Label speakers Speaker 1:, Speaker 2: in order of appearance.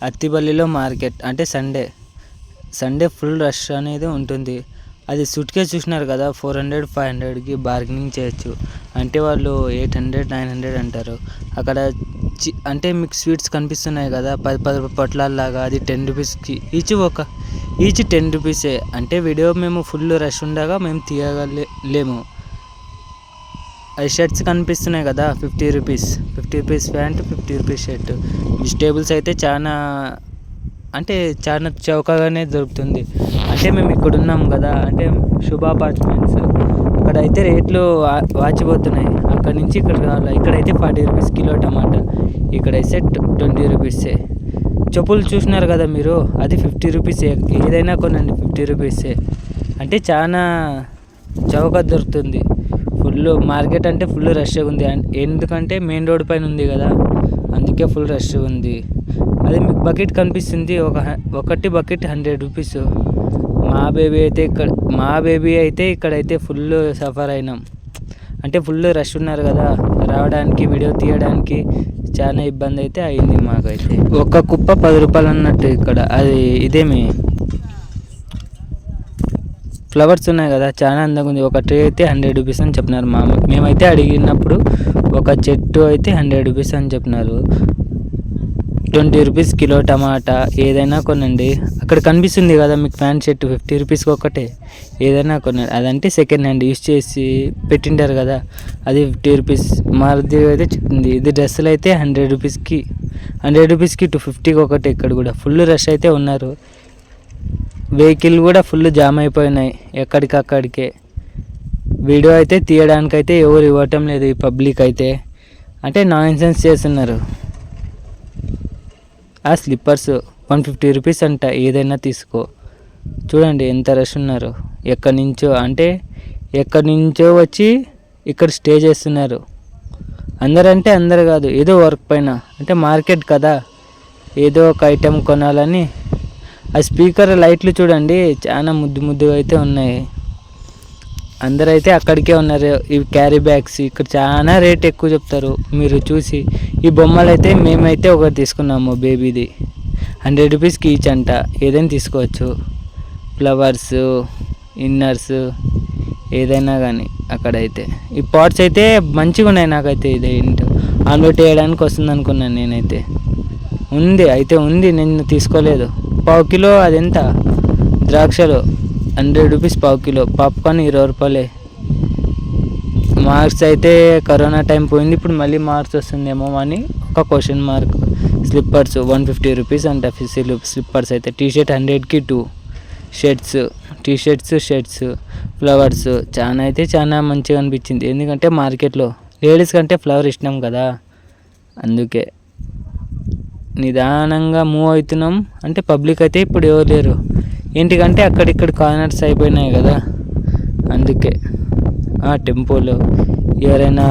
Speaker 1: అత్తిపల్లిలో market అంటే Sunday full rush అనేది ఉంటుంది. అది సూట్ కేస్ చూసినారు కదా, 400-500కి బార్గెనింగ్ చేయొచ్చు. అంటే వాళ్ళు 800-900 అంటారు. అక్కడ అంటే మీకు స్వీట్స్ కనిపిస్తున్నాయి కదా, 10 పొట్లాల్లాగా, అది 10 రూపీస్కి ఈచ్ 10 రూపీసే. అంటే వీడియో మేము ఫుల్ రష్ ఉండగా మేము తీయగలేము. అది షర్ట్స్ కనిపిస్తున్నాయి కదా, 50 rupees pant, 50 rupees shirt. Vegetables అయితే చాలా చౌకగానే దొరుకుతుంది. అంటే మేము ఇక్కడ ఉన్నాం కదా, అంటే శుభ అపార్ట్మెంట్స్, అక్కడైతే రేట్లు వాచిపోతున్నాయి. అక్కడ నుంచి ఇక్కడ రావాలి. ఇక్కడైతే 40 రూపీస్ కిలో టమాటా, ఇక్కడైతే 20 రూపీసే. చెప్పులు చూసినారు కదా మీరు, అది 50 రూపీసే. ఏదైనా కొనండి 50 రూపీసే. అంటే చాలా చౌక దొరుకుతుంది. ఫుల్ మార్కెట్ అంటే ఫుల్ రష్గా ఉంది. ఎందుకంటే మెయిన్ రోడ్ పైన ఉంది కదా, అందుకే ఫుల్ రష్ ఉంది. అది మీకు బకెట్ కనిపిస్తుంది, ఒకటి బకెట్ 100 రూపీస్. మా బేబీ అయితే ఇక్కడైతే ఫుల్ సఫర్ అయినాం. అంటే ఫుల్ రష్ ఉన్నారు కదా, రావడానికి వీడియో తీయడానికి చాలా ఇబ్బంది అయితే అయింది మాకైతే. ఒక్క కుప్ప 10 రూపాయలు అన్నట్టు ఇక్కడ. అది ఇదేమి ఫ్లవర్స్ ఉన్నాయి కదా, చాలా అందంగా ఉంది. ఒక ట్రే అయితే 100 రూపీస్ అని చెప్పినారు. మేమైతే అడిగినప్పుడు ఒక చెట్టు అయితే 100 రూపీస్ అని చెప్పినారు. 20 రూపీస్ కిలో టమాటా. ఏదైనా కొనండి. అక్కడ కనిపిస్తుంది కదా మీకు ప్యాంట్ షర్ట్ 50 రూపీస్కి ఒకటే. ఏదైనా కొనండి. అదంటే సెకండ్ హ్యాండ్ యూజ్ చేసి పెట్టింటారు కదా, అది 50 రూపీస్. మారుతి అయితే చెప్తుంది. ఇది డ్రెస్సులు అయితే 100 రూపీస్కి 250కి ఒకటే. ఇక్కడ కూడా ఫుల్ రష్ అయితే ఉన్నారు. వెహికల్ కూడా ఫుల్ జామ్ అయిపోయినాయి ఎక్కడికక్కడికే. వీడియో అయితే తీయడానికైతే ఎవరు ఇవ్వటం లేదు ఈ పబ్లిక్ అయితే. అంటే నాన్సెన్స్ చేస్తున్నారు. ఆ స్లిప్పర్స్ 150 రూపీస్ అంట. ఏదైనా తీసుకో. చూడండి ఎంత రష్ ఉన్నారు. ఎక్కడి నుంచో వచ్చి ఇక్కడ స్టే చేస్తున్నారు. అందరు కాదు, ఏదో వర్క్ పైన. అంటే మార్కెట్ కదా, ఏదో ఒక ఐటెం కొనాలని. ఆ స్పీకర్ లైట్లు చూడండి, చాలా ముద్దుగా అయితే ఉన్నాయి. అందరైతే అక్కడికే ఉన్నారు. ఇవి క్యారీ బ్యాగ్స్ ఇక్కడ చాలా రేట్ ఎక్కువ చెప్తారు. మీరు చూసి ఈ బొమ్మలు అయితే మేమైతే ఒకటి తీసుకున్నాము బేబీది, 100 రూపీస్కి ఈచ్ అంట. ఏదైనా తీసుకోవచ్చు. ఫ్లవర్స్, ఇన్నర్స్, ఏదైనా కానీ అక్కడైతే. ఈ పాట్స్ అయితే మంచిగా ఉన్నాయి. నాకైతే ఇది ఏంటో ఆమ్లెట్ వేయడానికి వస్తుంది అనుకున్నాను నేనైతే. ఉంది, నేను తీసుకోలేదు. పావు కిలో అది ఎంత, ద్రాక్షలు 100 రూపీస్ పావు కిలో. పాప్కార్న్ 20 రూపాయలే. మార్క్స్ అయితే కరోనా టైం పోయింది, ఇప్పుడు మళ్ళీ మార్క్స్ వస్తుందేమో అని ఒక క్వశ్చన్ మార్క్. స్లిప్పర్స్ 150 రూపీస్ అంట. స్లిప్పర్స్ అయితే. టీషర్ట్ 100కి 2 షర్ట్స్, ఫ్లవర్స్. చాలా మంచిగా అనిపించింది. ఎందుకంటే మార్కెట్లో లేడీస్ కంటే ఫ్లవర్ ఇష్టం కదా, అందుకే నిదానంగా మూవ్ అవుతున్నాం. అంటే పబ్లిక్ అయితే ఇప్పుడు ఎవరు లేరు. ఏంటికంటే అక్కడిక్కడ కార్నర్స్ అయిపోయినాయి కదా, అందుకే. టెంపోలో ఎవరైనా